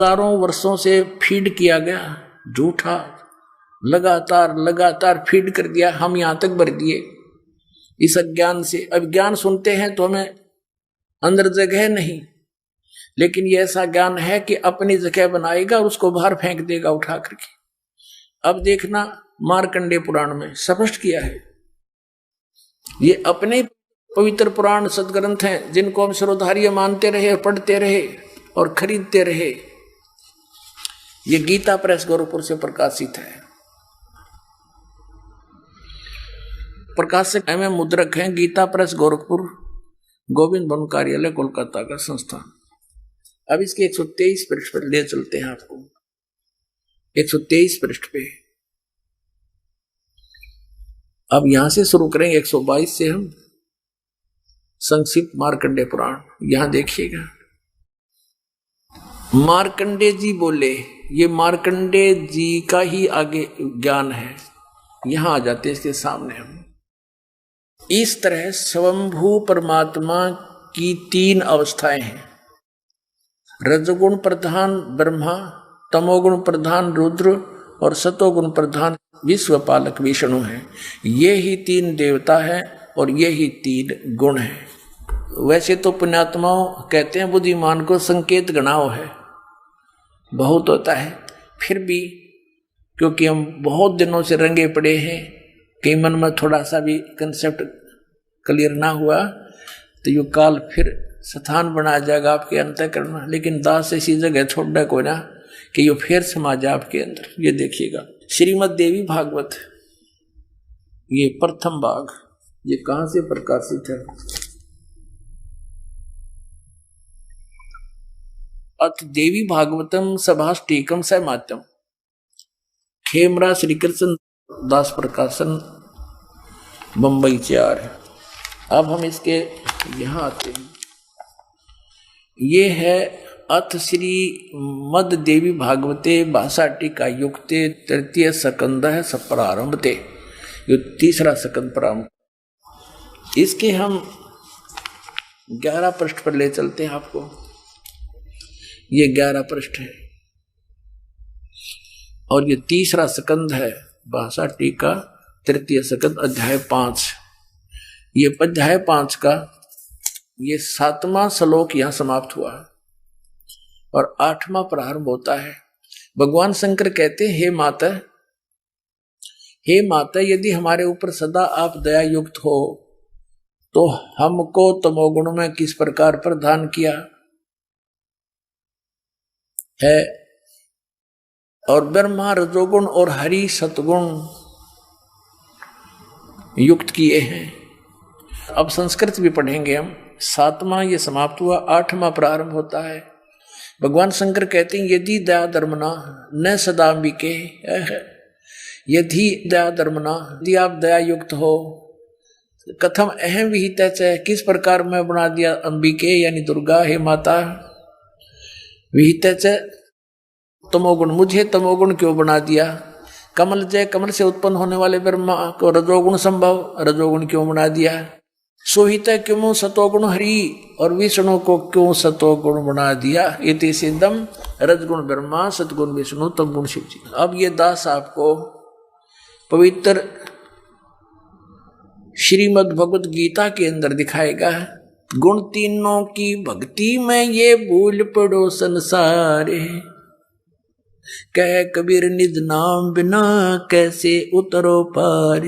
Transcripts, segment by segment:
हजारों वर्षों से फीड किया गया, झूठा लगातार लगातार फीड कर दिया, हम यहां तक भर दिए इस अज्ञान से। अब ज्ञान सुनते हैं तो हमें अंदर जगह नहीं, लेकिन ये ऐसा ज्ञान है कि अपनी जगह बनाएगा और उसको बाहर फेंक देगा उठा करके। अब देखना मार्कंडेय पुराण में स्पष्ट किया है। ये अपने पवित्र पुराण सदग्रंथ हैं जिनको हम शिरोधार्य मानते रहे, पढ़ते रहे और खरीदते रहे। ये गीता प्रेस गोरखपुर से प्रकाशित है। प्रकाशक एवं मुद्रक हैं गीता प्रेस गोरखपुर, गोविंद भवन कार्यालय कोलकाता का संस्थान। अब इसके 123 पृष्ठ पर ले चलते हैं आपको। 123 पृष्ठ पे अब यहां से शुरू करेंगे। 122 से हम संक्षिप्त मार्कंडेय पुराण। यहां देखिएगा, मार्कंडेय जी बोले, ये मार्कंडेय जी का ही आगे ज्ञान है। यहां आ जाते हैं इसके सामने हम। इस तरह स्वयंभू परमात्मा की 3 अवस्थाएं हैं। रजोगुण प्रधान ब्रह्मा, तमोगुण प्रधान रुद्र और सतोगुण प्रधान विश्वपालक विष्णु हैं। ये ही 3 देवता हैं और ये ही 3 गुण हैं। वैसे तो पुण्यात्माओं कहते हैं बुद्धिमान को संकेत गणाओ है, बहुत होता है, फिर भी क्योंकि हम बहुत दिनों से रंगे पड़े हैं, कई मन में थोड़ा सा भी कंसेप्ट क्लियर ना हुआ तो ये काल फिर स्थान बना जाएगा आपके अंतःकरण में। लेकिन दास ऐसी जगह छोड़ को ना कि ये फिर समा जाए आपके अंदर। ये देखिएगा श्रीमद् देवी भागवत, ये प्रथम भाग, ये कहां से प्रकाशित है? अथ देवी भागवतम सभाष्टीकम सहमात्यम, खेमरा श्री कृष्ण दास प्रकाशन, बंबई 4। अब हम इसके यहां आते हैं। ये है अथ श्री मद देवी भागवते भाषा टीका युक्ते तृतीय स्कंद है सब प्रारंभते, ये 3रा स्कंद प्रारंभ। इसके हम 11 पृष्ठ पर ले चलते हैं आपको। ये 11 पृष्ठ है और ये 3रा स्कंद है भाषा टीका तृतीय स्कंद अध्याय 5। ये अध्याय 5 का ये 7वां श्लोक यहां समाप्त हुआ और 8वां प्रारंभ होता है। भगवान शंकर कहते हैं, हे माता, यदि हमारे ऊपर सदा आप दया युक्त हो तो हमको तमोगुण में किस प्रकार प्रदान किया है, और ब्रह्मा रजोगुण और हरि सतगुण युक्त किए हैं। अब संस्कृत भी पढ़ेंगे हम। 7वां ये समाप्त हुआ, 8वां प्रारंभ होता है। भगवान शंकर कहते हैं, यदि दया धर्मना न सदाम्बिके, यदि दया धर्मना, यदि आप दया युक्त हो, कथम अहम विहित है, किस प्रकार मैं बना दिया अंबिके यानी दुर्गा, हे माता, विहित तमोगुण, मुझे तमोगुण क्यों बना दिया? कमल जय, कमल से उत्पन्न होने वाले ब्रह्मा को रजोगुण संभव, रजोगुण क्यों बना दिया? सोहित क्यों सतोगुण हरि, और विष्णु को क्यों सतोगुण बना दिया? इति सिद्धम रजगुण ब्रह्मा सतगुण विष्णु तमगुण शिव जी। अब ये दास आपको पवित्र श्रीमद् भगवत गीता के अंदर दिखाएगा। गुण तीनों की भक्ति में ये भूल पड़ो संसारे, कह कबीर निज नाम बिना कैसे उतरो पार।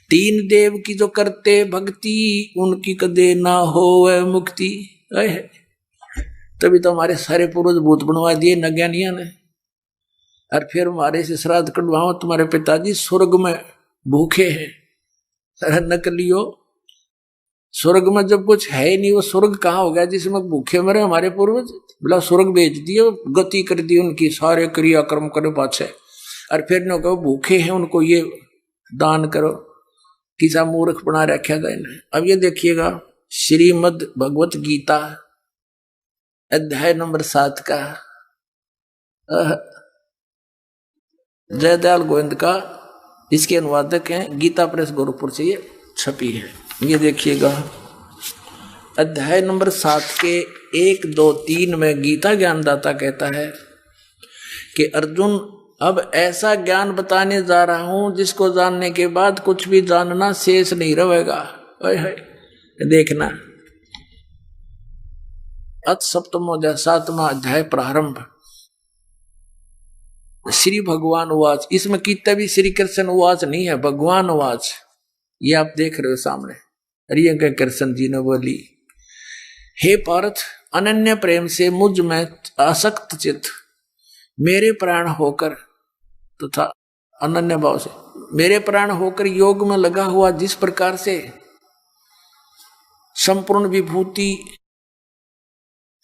3 देव की जो करते भक्ति, उनकी कदे ना होवे मुक्ति। तभी तो हमारे सारे पूर्वज भूत बनवा दिए नज्ञानिया ने, और फिर हमारे से श्राद्ध कटवाओ, तुम्हारे पिताजी स्वर्ग में भूखे हैं। नकलियो, स्वर्ग में जब कुछ है ही नहीं, वो स्वर्ग कहाँ हो गया जिसमें भूखे मरे हमारे पूर्वज? बोला स्वर्ग भेज दिए, गति कर दी उनकी, सारे क्रियाक्रम करे पाछे, और फिर न कहो भूखे हैं उनको ये दान करो। किसा मूर्ख बना रखा था इन्हें। अब ये देखिएगा श्रीमद् भगवत गीता अध्याय नंबर 7 का जयदयाल गोविंद का इसके अनुवादक हैं, गीता प्रेस गोरखपुर से ये छपी है। ये देखिएगा अध्याय नंबर 7 के 1, 2, 3 में गीता ज्ञानदाता कहता है कि अर्जुन, अब ऐसा ज्ञान बताने जा रहा हूं जिसको जानने के बाद कुछ भी जानना शेष नहीं रहेगा। देखना, अथ सप्तमोऽध्याय 7वां अध्याय प्रारंभ। श्री भगवान उवाच, इसमें कितना भी श्री कृष्ण उवाच नहीं है, भगवान उवाच। ये आप देख रहे हो सामने, अरे कृष्ण जी ने बोली, हे पार्थ, अनन्य प्रेम से मुझ में आसक्त चित्त मेरे प्राण होकर तथा अनन्य भाव से मेरे प्राण होकर योग में लगा हुआ, जिस प्रकार से संपूर्ण विभूति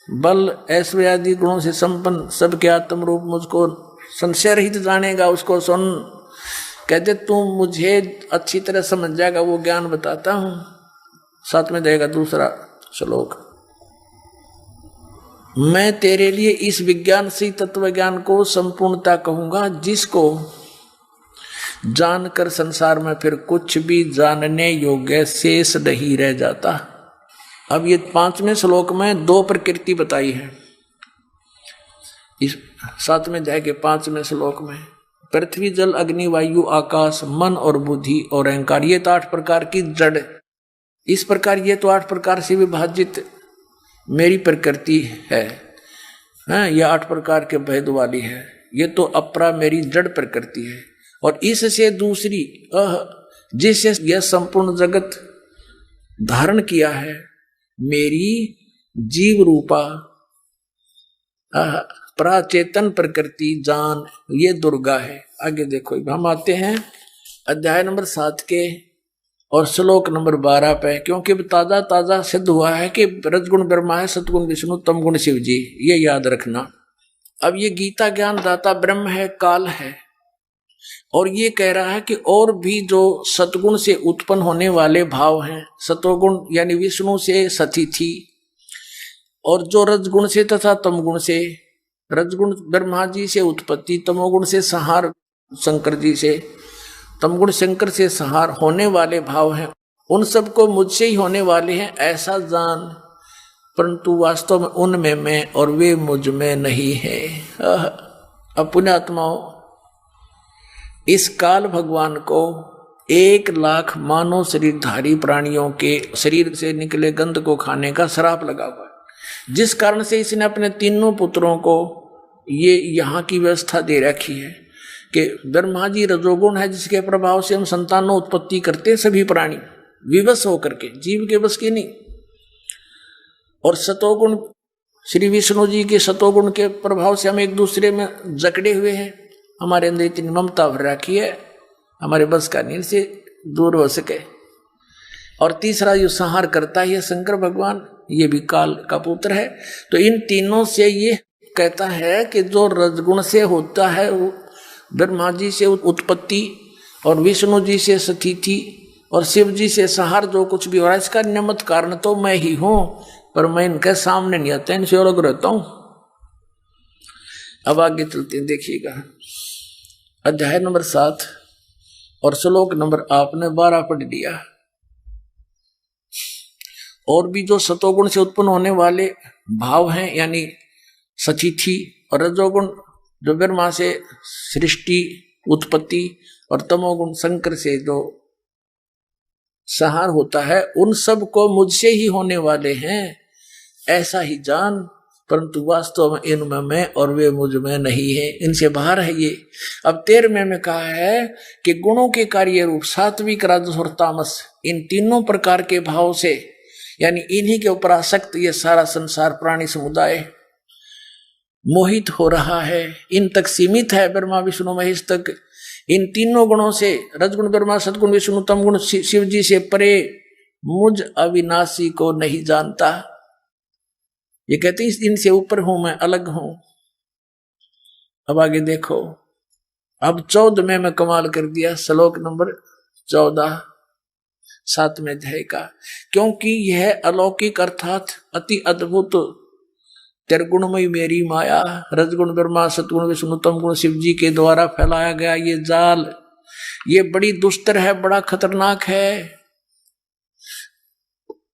बल ऐश्वर्य आदि गुणों से संपन्न सबके आत्म रूप मुझको संशय रहित जानेगा, उसको सुन। कहते तू मुझे अच्छी तरह समझ जाएगा, वो ज्ञान बताता हूं। साथ में देगा दूसरा श्लोक, मैं तेरे लिए इस विज्ञान से तत्व ज्ञान को संपूर्णता कहूंगा, जिसको जानकर संसार में फिर कुछ भी जानने योग्य शेष नहीं रह जाता। अब ये 5वें श्लोक में 2 प्रकृति बताई है। इस 7वें अध्याय के 5वें श्लोक में पृथ्वी, जल, अग्नि, वायु, आकाश, मन और बुद्धि और अहंकार, ये तो 8 प्रकार की जड़। इस प्रकार ये तो 8 प्रकार से विभाजित मेरी प्रकृति है, ये 8 प्रकार के भेद वाली है। ये तो अपरा मेरी जड़ प्रकृति है। और इससे दूसरी जिससे यह संपूर्ण जगत धारण किया है, मेरी जीव रूपा प्राचेतन प्रकृति जान, ये दुर्गा है। आगे देखो, हम आते हैं अध्याय नंबर 7 के और श्लोक नंबर 12 पे, क्योंकि ताजा ताजा सिद्ध हुआ है कि रजगुण ब्रह्मा है, सतगुण विष्णु, तमगुण शिव जी, ये याद रखना। अब ये गीता ज्ञान दाता ब्रह्म है, काल है, और ये कह रहा है कि और भी जो सतगुण से उत्पन्न होने वाले भाव हैं, सतोगुण यानी विष्णु से सतिथि, और जो रजगुण से तथा तमगुण से, रजगुण ब्रह्मा जी से उत्पत्ति, तमोगुण से संहार शंकर जी से, तमगुण शंकर से संहार होने वाले भाव हैं, उन सबको मुझसे ही होने वाले हैं ऐसा जान, परंतु वास्तव में उनमें मैं और वे मुझ में नहीं है। अब पुण्यात्माओं, इस काल भगवान को 1 लाख मानव शरीरधारी प्राणियों के शरीर से निकले गंध को खाने का श्राप लगा हुआ है, जिस कारण से इसने अपने तीनों पुत्रों को ये यहाँ की व्यवस्था दे रखी है कि ब्रह्मा जी रजोगुण है, जिसके प्रभाव से हम संतानों उत्पत्ति करते हैं, सभी प्राणी विवश होकर के, जीव के बस की नहीं। और सतोगुण श्री विष्णु जी के सतोगुण के प्रभाव से हम एक दूसरे में जकड़े हुए हैं, हमारे अंदर इतनी ममता भर रखी है, हमारे बस का नहीं से दूर हो सके। और तीसरा जो संहार करता है शंकर भगवान, ये भी काल का पुत्र है। तो इन तीनों से ये कहता है कि जो रजगुण से होता है ब्रह्मा जी से उत्पत्ति, और विष्णु जी से स्थिति, और शिव जी से संहार जो कुछ भी हो रहा है, इसका निमित्त कारण तो मैं ही हूं, पर मैं इनके सामने नहीं आता, इनसे अलग रहता हूं। अब आगे चलते हैं, देखिएगा अध्याय नंबर 7 और श्लोक नंबर आपने 12 पढ़ लिया। और भी जो सतोगुण से उत्पन्न होने वाले भाव हैं, यानी सतिथि, और रजोगुण जो ब्रह्मा से सृष्टि उत्पत्ति, और तमोगुण शंकर से जो संहार होता है, उन सब को मुझसे ही होने वाले हैं ऐसा ही जान, परंतु वास्तव में इनमें मैं और वे मुझ में नहीं है, इनसे बाहर है ये। अब 13वें में कहा है कि गुणों के कार्य रूप सात्विक, राजस और तामस, इन तीनों प्रकार के भाव से, यानी इन्हीं के ऊपर आसक्त ये सारा संसार प्राणी समुदाय मोहित हो रहा है, इन तक सीमित है, ब्रह्मा विष्णु महेश तक। इन तीनों गुणों से, रजगुण ब्रह्मा, सदगुण विष्णु, तमगुण शिव जी से परे मुझ अविनाशी को नहीं जानता। ये कहते हैं इनसे ऊपर हूं मैं, अलग हूं। अब आगे देखो, अब 14वें में कमाल कर दिया, श्लोक नंबर 14 7वें अध्याय का, क्योंकि यह अलौकिक अर्थात अति अद्भुत त्रिगुणमयी मेरी माया, रजगुण ब्रह्मा, सतगुण विष्णु, तमगुण शिव जी के द्वारा फैलाया गया ये जाल, ये बड़ी दुस्तर है, बड़ा खतरनाक है।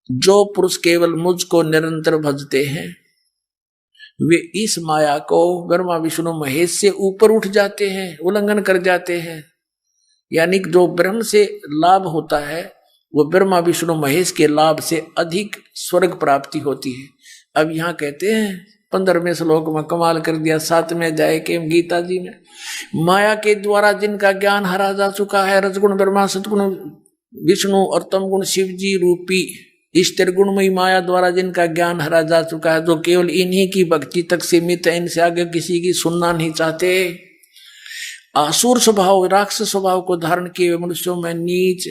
जो पुरुष केवल मुझको निरंतर भजते हैं वे इस माया को ब्रह्मा विष्णु महेश से ऊपर उठ जाते हैं, उल्लंघन कर जाते हैं। यानी जो ब्रह्म से लाभ होता है वो ब्रह्मा विष्णु महेश के लाभ से अधिक स्वर्ग प्राप्ति होती है। अब यहाँ कहते हैं 15वें श्लोक में कमाल कर दिया, 7वें अध्याय के गीता जी में, माया के द्वारा जिनका ज्ञान हरा जा चुका है, रजगुण ब्रह्मा सतगुण विष्णु और तमगुण शिव जी रूपी इस त्रिगुणमयी माया द्वारा जिनका ज्ञान हरा जा चुका है, जो केवल इन्हीं की भक्ति तक सीमित है, इनसे आगे किसी की सुनना नहीं चाहते, आसुर स्वभाव राक्षस स्वभाव को धारण किए मनुष्यों में नीच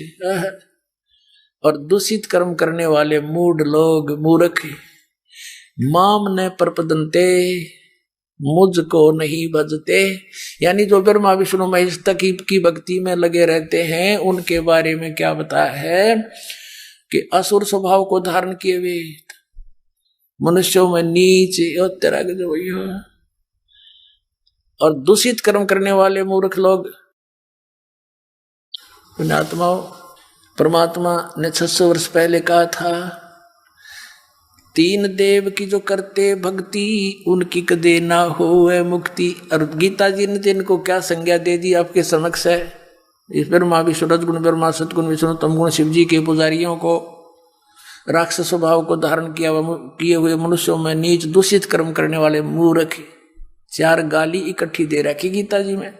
और दूषित कर्म करने वाले मूढ़ लोग, मूर्ख, माम न प्रपदन्ते, मुझको नहीं भजते, यानी जो ब्रह्मा विष्णु महेश तक की भक्ति में लगे रहते हैं, उनके बारे में क्या बताया है कि असुर स्वभाव को धारण किए हुए मनुष्यों में नीच और तरह के जो वही हो, और दूषित कर्म करने वाले मूर्ख लोग। पुण्यात्माओं, परमात्मा ने 600 वर्ष पहले कहा था, 3 देव की जो करते भक्ति उनकी कदे ना होए मुक्ति। और गीता जी ने इनको क्या संज्ञा दे दी आपके समक्ष है। इस ब्रह्मा विष्णु रजगुण ब्रह्मा सतगुण विष्णु तमगुण शिव जी के पुजारियों को राक्षस स्वभाव को धारण किए हुए मनुष्यों में नीच दूषित कर्म करने वाले मूर्ख, 4 गाली इकट्ठी दे रखी गीता जी में।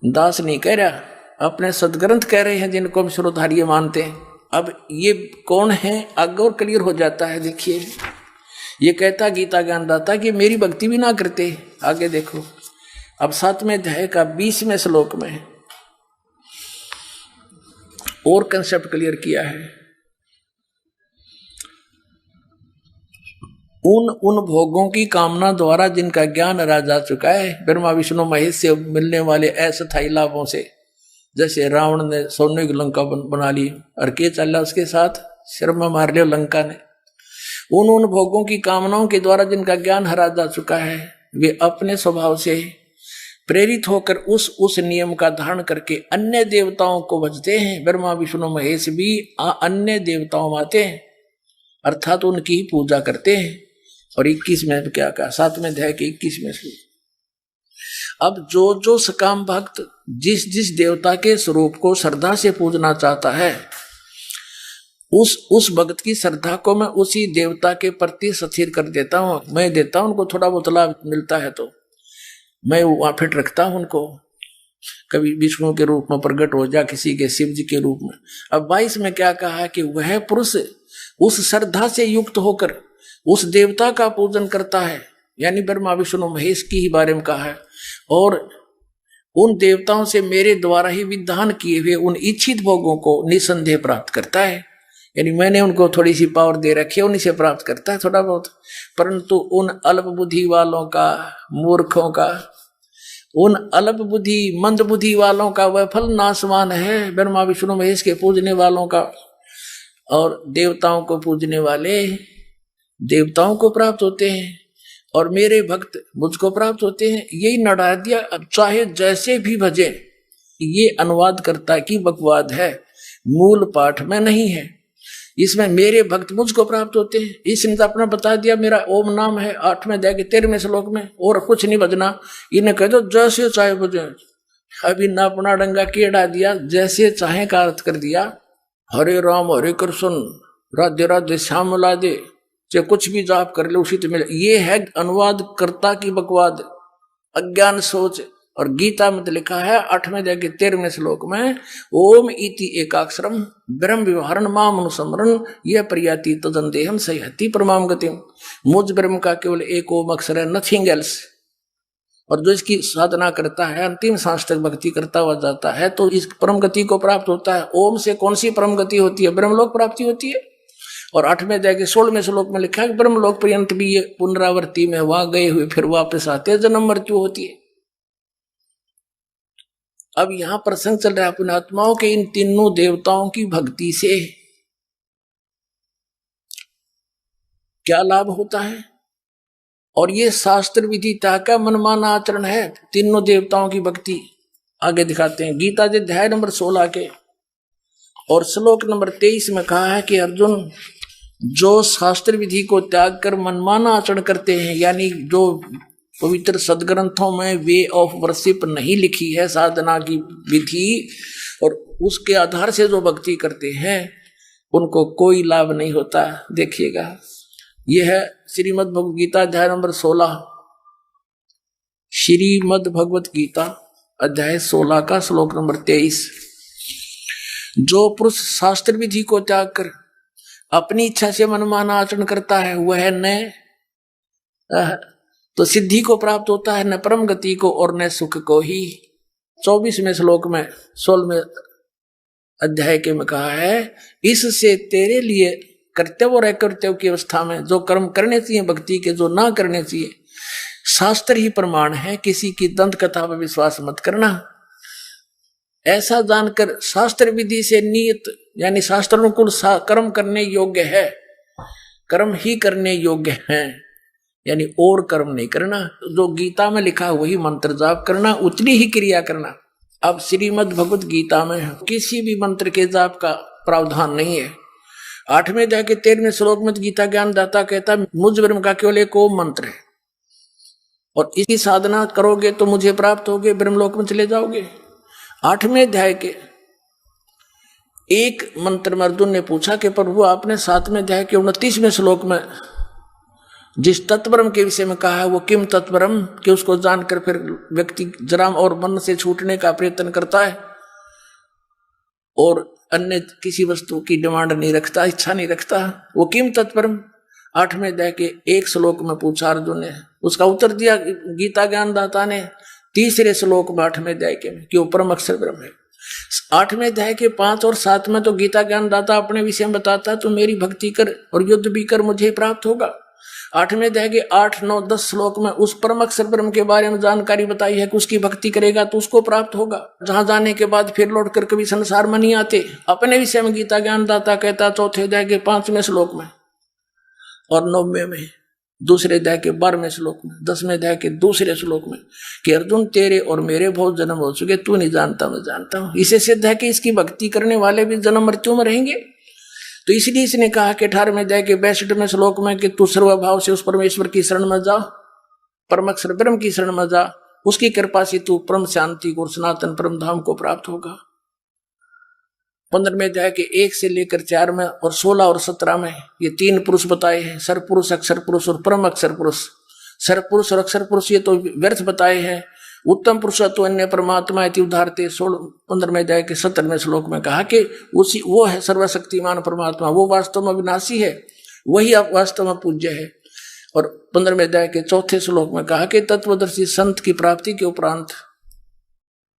दास नहीं कह रहा, अपने सदग्रंथ कह रहे हैं जिनको हम श्रोधार्य मानते हैं। अब ये कौन है आगे और क्लियर हो जाता है। देखिए, ये कहता गीता ज्ञानदाता कि मेरी भक्ति भी ना करते। आगे देखो, अब 7वें अध्याय का 20वें श्लोक में और कंसेप्ट क्लियर किया है। उन भोगों की कामना द्वारा जिनका ज्ञान हरा जा चुका है, ब्रह्मा विष्णु महेश से मिलने वाले अस्थायी लाभों से, जैसे रावण ने सोने की लंका बना ली और के चला उसके साथ, शर्मा मार लिया लंका ने। उन भोगों की कामनाओं के द्वारा जिनका ज्ञान हरा जा चुका है, वे अपने स्वभाव से प्रेरित होकर उस नियम का धारण करके अन्य देवताओं को भजते हैं। ब्रह्मा विष्णु महेश भी अन्य देवताओं में आते हैं, अर्थात उनकी ही पूजा करते हैं। और 21 में क्या कहा, 7वें अध्याय के 21वें श्लोक, अब जो सकाम भक्त जिस देवता के स्वरूप को श्रद्धा से पूजना चाहता है, उस भक्त की श्रद्धा को मैं उसी देवता के प्रति स्थिर कर देता हूँ। मैं देता हूँ उनको, थोड़ा बहुत लाभ मिलता है तो मैं वहां फिट रखता हूं उनको। कभी विष्णु के रूप में प्रकट हो जा, किसी के शिव जी के रूप में। अब 22 में क्या कहा है कि वह पुरुष उस श्रद्धा से युक्त होकर उस देवता का पूजन करता है, यानी ब्रह्मा विष्णु महेश की ही बारे में कहा है, और उन देवताओं से मेरे द्वारा ही विधान किए हुए उन इच्छित भोगों को निसंदेह प्राप्त करता है। यानी मैंने उनको थोड़ी सी पावर दे रखी है, उन्हीं से प्राप्त करता है थोड़ा बहुत। परंतु उन अल्प बुद्धि वालों का, मूर्खों का, उन अल्प बुद्धि मंद बुद्धि वालों का वह फल नाशवान है। ब्रह्मा विष्णु महेश के पूजने वालों का और देवताओं को पूजने वाले देवताओं को प्राप्त होते हैं, और मेरे भक्त मुझको प्राप्त होते हैं। यही नड़ा दिया। अब चाहे जैसे भी भजे, ये अनुवाद करता की बकवाद है, मूल पाठ में नहीं है। इसमें मेरे भक्त मुझको प्राप्त होते हैं, इसने तो अपना बता दिया, मेरा ओम नाम है 8वें अध्याय के 13वें श्लोक में, और कुछ नहीं बजना। इन्हें कह दो जैसे चाहे बजे। अभी ना अपना डंगा केड़ा दिया, जैसे चाहे का अर्थ कर दिया। हरे राम हरे कृष्ण राधे राधे श्याम लादे, चाहे कुछ भी जाप कर ले उसी तो मिले। ये है अनुवाद कर्ता की बकवाद, अज्ञान सोच। और गीता में लिखा है 8वें अध्याय के 13वें श्लोक में, ओम इति एकाक्षरम ब्रह्म व्यवहारण माम अनुसमरण यह प्रयाति तदंदेहम सह्यति परमाम गतिम। मुझ ब्रह्म का केवल एक ओम अक्षर है, नथिंग एल्स। और जो इसकी साधना करता है, अंतिम सांस तक भक्ति करता हुआ जाता है, तो इस परम गति को प्राप्त होता है। ओम से कौन सी परम गति होती है? ब्रह्मलोक प्राप्ति होती है। और 8वें अध्याय के 16वें श्लोक में लिखा है कि ब्रह्मलोक पर्यंत भी ये पुनरावृत्ति में वहां गए हुए फिर वापस आते हैं, जन्म मृत्यु होती है। अब यहां प्रसंग चल रहा है पुण्यात्माओं के इन तीनों देवताओं की भक्ति से क्या लाभ होता है। और ये शास्त्र विधिता का मनमाना आचरण है, तीनों देवताओं की भक्ति। आगे दिखाते हैं गीता जी अध्याय नंबर 16 के और श्लोक नंबर 23 में कहा है कि अर्जुन, जो शास्त्र विधि को त्याग कर मनमाना आचरण करते हैं, यानी जो पवित्र सदग्रंथों में वे ऑफ वर्शिप नहीं लिखी है, साधना की विधि, और उसके आधार से जो भक्ति करते हैं उनको कोई लाभ नहीं होता। देखिएगा, यह है श्रीमद् भगवद गीता अध्याय नंबर 16, श्रीमद् भगवद गीता अध्याय 16 का श्लोक नंबर 23। जो पुरुष शास्त्र विधि को त्याग कर अपनी इच्छा से मनमाना आचरण करता है वह न तो सिद्धि को प्राप्त होता है, न परम गति को, और न सुख को ही। 24वें श्लोक में 16वें अध्याय के में कहा है, इससे तेरे लिए कर्तव्य और अकर्तव्य की अवस्था में जो कर्म करने चाहिए भक्ति के, जो ना करने चाहिए, शास्त्र ही प्रमाण है। किसी की दंत कथा पर विश्वास मत करना। ऐसा जानकर शास्त्र विधि से नियत यानी शास्त्र अनुकूल कर्म करने योग्य है, कर्म ही करने योग्य हैं, यानी और कर्म नहीं करना। जो गीता में लिखा वही मंत्र जाप करना, उतनी ही क्रिया करना। अब श्रीमद् भगवद गीता में किसी भी मंत्र के जाप का प्रावधान नहीं है। 8वें अध्याय के 13वें श्लोक में गीता ज्ञान दाता कहता है, मुझ ब्रह्म का केवल एक ओम मंत्र है और इसकी साधना करोगे तो मुझे प्राप्त होगे, ब्रह्मलोक में चले जाओगे। 8वें अध्याय के एक मंत्र में अर्जुन ने पूछा कि प्रभु आपने 7वें अध्याय के 29वें श्लोक में जिस तत्परम के विषय में कहा है वो किम तत्परम, कि उसको जानकर फिर व्यक्ति जराम और मन से छूटने का प्रयत्न करता है और अन्य किसी वस्तु की डिमांड नहीं रखता, इच्छा नहीं रखता, वो किम तत्परम 8वें अध्याय के एक श्लोक में पूछा अर्जुन ने। उसका उत्तर दिया गीता ज्ञानदाता ने 3रे श्लोक में 8वें अध्याय के में कि वो परम अक्षर ब्रह्म है। 8वें अध्याय के 5 और 7 में तो गीता ज्ञानदाता अपने विषय में बताता है, तो मेरी भक्ति कर और युद्ध भी कर, मुझे प्राप्त होगा। 8वें अध्याय के 8, 9, 10 श्लोक में उस परम अक्षर ब्रह्म के बारे में जानकारी बताई है कि उसकी भक्ति करेगा तो उसको प्राप्त होगा। जहां जाने के बाद फिर लौट कर कभी संसार में नहीं आते। अपने विषय में गीता ज्ञानदाता कहता 4थे अध्याय के 5वें श्लोक में और 9वें में, 2रे अध्याय के 12वें श्लोक में, 10वें अध्याय के 2रे श्लोक में कि अर्जुन तेरे और मेरे बहुत जन्म हो चुके, तू नहीं जानता मैं जानता हूं। इसे सिद्ध है कि इसकी भक्ति करने वाले भी जन्म मृत्यु में रहेंगे। तो इसलिए इसने कहा कि 18वें अध्याय के 62वें श्लोक में कि तू सर्वभाव से उस परमेश्वर की शरण में जा, परम अक्षर ब्रह्म की शरण में जा, उसकी कृपा से तू परम शांति को, सनातन परम धाम को प्राप्त होगा। 15वें अध्याय के 1 से लेकर 4 में और 16 और 17 में ये 3 पुरुष बताए हैं, सर पुरुष, अक्षर पुरुष और परम अक्षर पुरुष। सर पुरुष और अक्षर पुरुष ये तो व्यर्थ बताए हैं। उत्तम पुरुष तो अन्य परमात्मा इति उदाहरते 15वें अध्याय के 17वें श्लोक में कहा कि उसी वो है सर्वशक्तिमान परमात्मा, वो वास्तव में विनाशी है, वही वास्तव में पूज्य है। और 15वें अध्याय के 4थे श्लोक में कहा कि तत्वदर्शी संत की प्राप्ति के उपरांत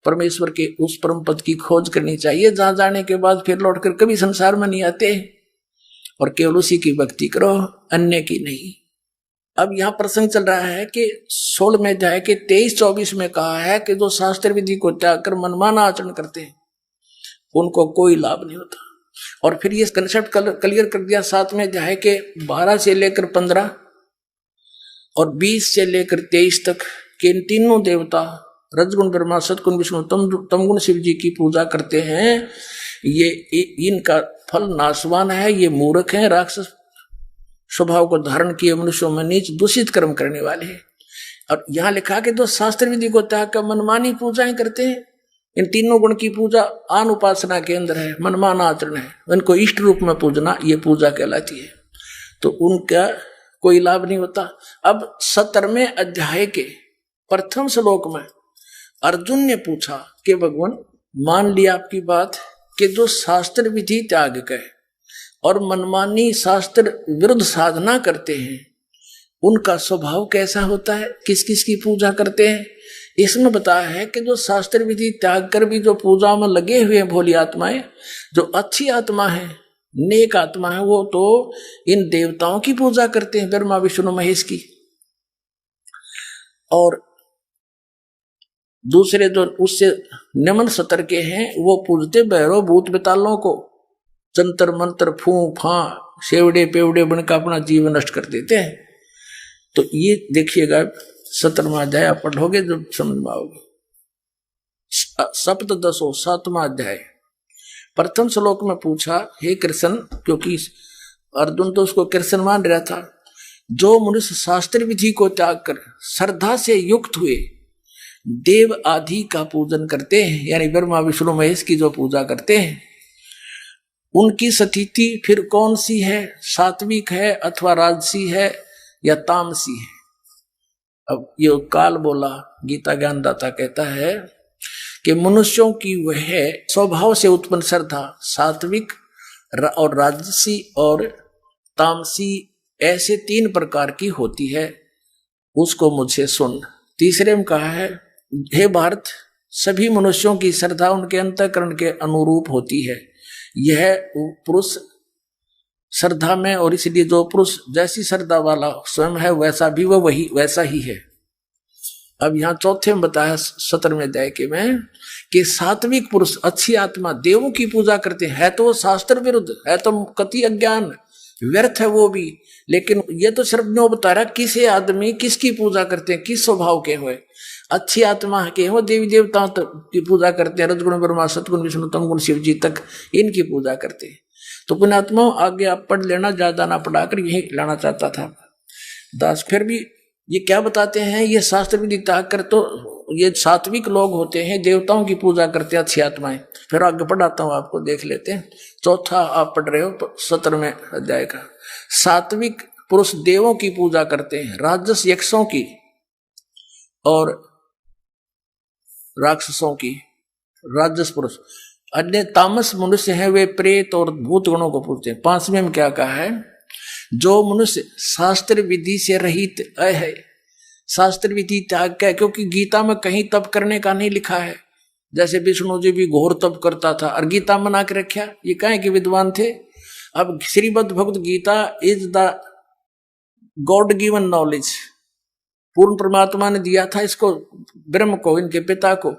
परमेश्वर के उस परम पद की खोज करनी चाहिए, जहां जाने के बाद फिर लौटकर कभी संसार में नहीं आते, और केवल उसी की भक्ति करो, अन्य की नहीं। अब यहां प्रसंग चल रहा है कि 16वें अध्याय के 23-24 में कहा है कि जो शास्त्र विधि को त्याग कर मनमाना आचरण करते हैं उनको कोई लाभ नहीं होता। और फिर ये कंसेप्ट क्लियर कर दिया 7वें अध्याय के 12 से लेकर 15 और 20 से लेकर 23 तक कि इन तीनों देवता रजगुण ब्रह्मा, सतगुण विष्णु, तमगुण शिव जी की पूजा करते हैं। ये इनका फल नाशवान है, ये मूर्ख हैं, राक्षस स्वभाव को धारण किए, मनुष्यों में नीच दूषित कर्म करने वाले हैं। और यहां लिखा कि जो शास्त्र विधि को त्याग कर मनमानी पूजाएं करते हैं, इन तीनों गुण की पूजा आन उपासना के अंदर है, मनमाना आचरण है, उनको इष्ट रूप में पूजना ये पूजा कहलाती है, तो उनका कोई लाभ नहीं होता। अब 17वें अध्याय के प्रथम श्लोक में अर्जुन ने पूछा कि भगवान मान लिया आपकी बात कि जो शास्त्र विधि त्याग कर और मनमानी शास्त्र विरुद्ध साधना करते हैं उनका स्वभाव कैसा होता है, किस किस की पूजा करते हैं। इसमें बताया है कि जो शास्त्र विधि त्याग कर भी जो पूजा में लगे हुए हैं भोली आत्माएं, जो अच्छी आत्मा है, नेक आत्मा है, वो तो इन देवताओं की पूजा करते हैं, ब्रह्मा विष्णु महेश की। और दूसरे जो उससे निम्न स्तर के हैं वो पूजते भैरव भूत बेतालों को, जंतर मंत्र फू फा सेवड़े पेवड़े बनकर अपना जीवन नष्ट कर देते हैं। तो ये देखिएगा 17वां अध्याय आप पढ़ोगे जब समझ में आओगे। सप्तदशो 7वां अध्याय प्रथम श्लोक में पूछा, हे कृष्ण, क्योंकि अर्जुन तो उसको कृष्ण मान रहा था। जो मनुष्य शास्त्र विधि को त्याग कर श्रद्धा से युक्त हुए देव आदि का पूजन करते हैं, यानी ब्रह्मा विष्णु महेश की जो पूजा करते हैं, उनकी स्थिति फिर कौन सी है? सात्विक है अथवा राजसी है या तामसी है? अब ये काल बोला गीता ज्ञानदाता कहता है कि मनुष्यों की वह स्वभाव से उत्पन्न श्रद्धा सात्विक और राजसी और तामसी ऐसे 3 प्रकार की होती है, उसको मुझसे सुन। तीसरे में कहा है, हे भारत, सभी मनुष्यों की श्रद्धा उनके अंतःकरण के अनुरूप होती है। यह पुरुष श्रद्धा में, और इसलिए जो पुरुष जैसी श्रद्धा वाला स्वयं है वैसा भी वह वही वैसा ही है। अब यहाँ चौथे में बताया 17वें अध्याय के में कि सात्विक पुरुष अच्छी आत्मा देवों की पूजा करते हैं। है तो वो शास्त्र विरुद्ध है, तो कति अज्ञान व्यर्थ है वो भी, लेकिन ये तो सिर्फ न्यों बता रहा किसे आदमी किसकी पूजा करते हैं, किस स्वभाव के हुए। अच्छी आत्मा के हो देवी देवताओं की पूजा करते हैं, रजगुण ब्रह्मा सतगुण विष्णु तमगुण शिव जी तक इनकी पूजा करते हैं। तो पुण्यात्माओं आगे आप पढ़ लेना, ज्यादा ना पढ़ाकर यही लाना चाहता था दास। फिर भी ये क्या बताते हैं, ये शास्त्र विधि त्याग कर तो ये सात्विक लोग होते हैं, देवताओं की पूजा करते हैं अच्छी आत्माएं। फिर आगे पढ़ाता हूं आपको, देख लेते हैं। चौथा आप पढ़ रहे हो 17वें अध्याय का। सात्विक पुरुष देवों की पूजा करते हैं, राजस यक्षों की और राक्षसों की। राजस पुरुष अन्य तामस मनुष्य है, वे प्रेत और भूत गणों को पूजते हैं। 5वें में क्या कहा है, जो मनुष्य शास्त्र विधि से रहित है, शास्त्र विधि त्याग का, क्योंकि गीता में कहीं तप करने का नहीं लिखा है। जैसे विष्णु जी भी घोर तप करता था और गीता मना के रखा, ये कहें कि विद्वान थे। अब Shrimad Bhagavad Gita is the God given knowledge, पूर्ण परमात्मा ने दिया था इसको, ब्रह्म को, इनके पिता को।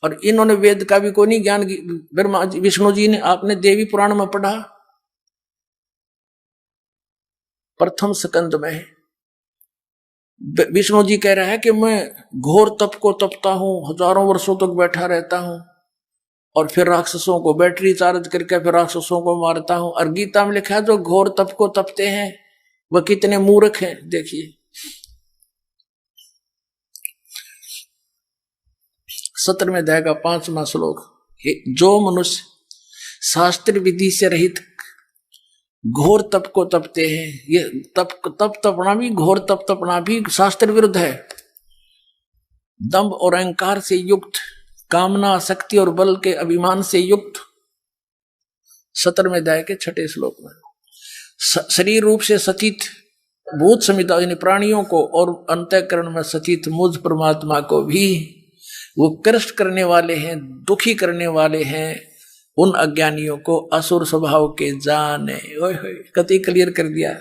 और इन्होंने वेद का भी कोई नहीं ज्ञान, ब्रह्मा विष्णु जी ने, आपने देवी पुराण में पढ़ा प्रथम स्कंद में, विष्णु जी कह रहा है कि मैं घोर तप को तपता हूं, हजारों वर्षों तक बैठा रहता हूं, और फिर राक्षसों को बैटरी चार्ज करके फिर राक्षसों को मारता हूं। और गीता में लिखा है जो घोर तप को तपते हैं वह कितने मूर्ख हैं। देखिए 17वें अध्याय का 5वां श्लोक, जो मनुष्य शास्त्र विधि से रहित घोर तप को तपते हैं, ये तप तपना भी, घोर तप तपना भी शास्त्र विरुद्ध है। दंभ और अहंकार से युक्त, कामना शक्ति और बल के अभिमान से युक्त, 17वें अध्याय के 6ठे श्लोक में, शरीर रूप से सतीत भूत समिता यानी प्राणियों को और अंतःकरण में सतीत मुझ परमात्मा को भी वो कष्ट करने वाले हैं, दुखी करने वाले हैं। उन अज्ञानियों को असुर स्वभाव के जाने। कति क्लियर कर दिया।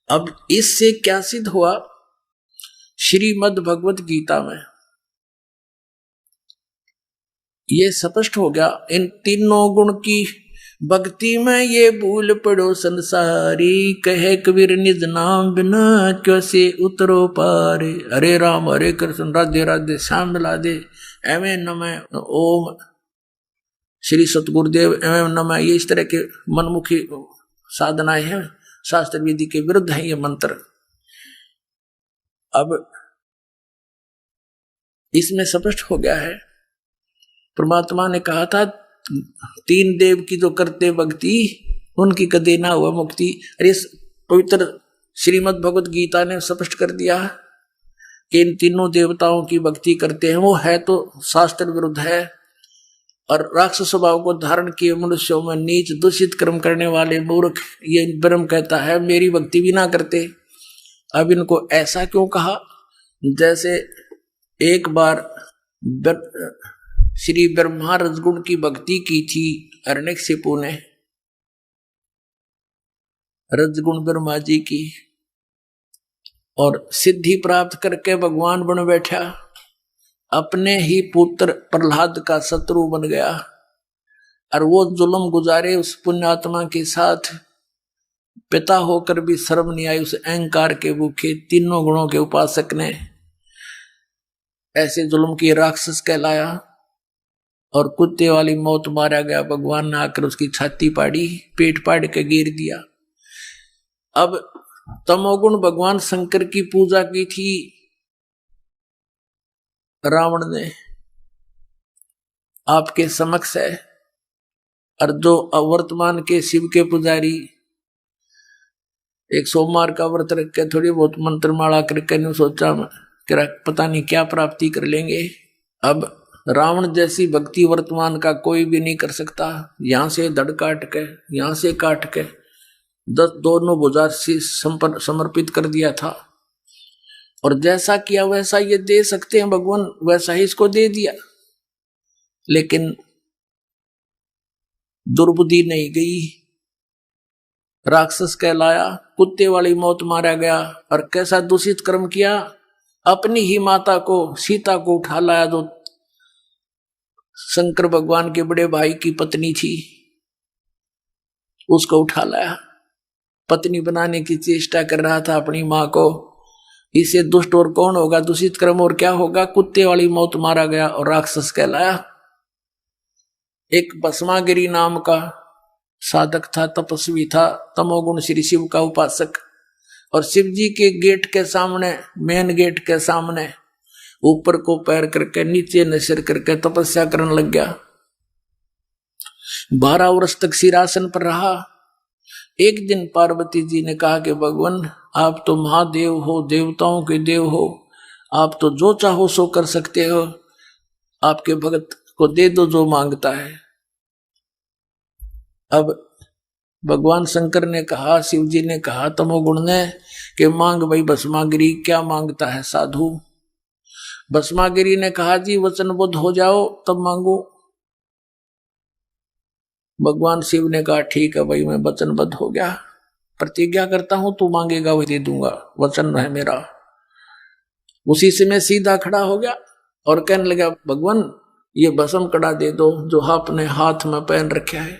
अब इससे क्या सिद्ध हुआ, श्रीमद् भगवत गीता में ये स्पष्ट हो गया, इन तीनों गुण की भक्ति में ये भूल पड़ो संसारी, कहे कबीर निज नाम बिना कैसे उतरो पारे। हरे राम हरे कृष्ण राधे राधे श्याम मिला दे, एवं नमः ओम श्री सतगुरुदेव एवं नमः। ये इस तरह के मनमुखी साधनाएं हैं, शास्त्र विधि के विरुद्ध है ये मंत्र। अब इसमें स्पष्ट हो गया है, परमात्मा ने कहा था 3 देव की जो करते भक्ति उनकी कदे ना हुआ मुक्ति। अरे पवित्र श्रीमद् भगवत गीता ने स्पष्ट कर दिया कि इन तीनों देवताओं की भक्ति करते हैं, वो है तो शास्त्र विरुद्ध है। और राक्षस स्वभाव को धारण किए मनुष्यों में नीच दूषित कर्म करने वाले मूर्ख, ये ब्रह्म कहता है मेरी भक्ति भी ना करते। अब इनको ऐसा क्यों कहा, जैसे एक बार श्री ब्रह्मा रजगुण की भक्ति की थी हिरण्यकशिपु ने, रजगुण ब्रह्मा जी की, और सिद्धि प्राप्त करके भगवान बन बैठा, अपने ही पुत्र प्रहलाद का शत्रु बन गया। और वो जुल्म गुजारे उस पुण्यात्मा के साथ, पिता होकर भी शर्म नहीं आई उस अहंकार के भूखे तीनों गुणों के उपासक ने। ऐसे जुल्म की राक्षस कहलाया और कुत्ते वाली मौत मारा गया। भगवान ने आकर उसकी छाती पाड़ी, पेट पाड़ के गिर दिया। अब तमोगुण भगवान शंकर की पूजा की थी रावण ने, आपके समक्ष है। और जो वर्तमान के शिव के पुजारी एक सोमवार का व्रत रख के थोड़ी बहुत मंत्रमाला करके नहीं सोचा कि पता नहीं क्या प्राप्ति कर लेंगे। अब रावण जैसी भक्ति वर्तमान का कोई भी नहीं कर सकता। यहां से धड़ काट के, यहां से काट के 10 दोनों भुजा से समर्पित कर दिया था। और जैसा किया वैसा ये दे सकते हैं भगवान, वैसा ही इसको दे दिया। लेकिन दुर्बुद्धि नहीं गई, राक्षस कहलाया, कुत्ते वाली मौत मारा गया। और कैसा दूषित कर्म किया, अपनी ही माता को, सीता को उठा लाया, जो शंकर भगवान के बड़े भाई की पत्नी थी, उसको उठा लाया। पत्नी बनाने की चेष्टा कर रहा था अपनी मां को। इसे दुष्ट और कौन होगा, दूषित कर्म और क्या होगा। कुत्ते वाली मौत मारा गया और राक्षस कहलाया। एक भस्मागिरी नाम का साधक था, तपस्वी था, तमोगुण श्री शिव का उपासक। और शिव जी के गेट के सामने, मेन गेट के सामने ऊपर को पैर करके नीचे न सिर करके तपस्या करने लग गया। 12 वर्ष तक सिरासन पर रहा। एक दिन पार्वती जी ने कहा कि भगवान आप तो महादेव हो, देवताओं के देव हो, आप तो जो चाहो सो कर सकते हो, आपके भगत को दे दो जो मांगता है। अब भगवान शंकर ने कहा, शिव जी ने कहा तमोगुण ने कि मांग भाई भस्मागिरी, क्या मांगता है साधु। भस्मागिरी ने कहा जी वचनबद्ध हो जाओ तब मांगो। भगवान शिव ने कहा ठीक है भाई, मैं वचनबद्ध हो गया, प्रतिज्ञा करता हूं तू मांगेगा वही दे दूंगा, वचन है मेरा। उसी से मैं सीधा खड़ा हो गया और कहने लगा भगवान ये भस्म कड़ा दे दो जो आपने हाथ में पहन रखा है।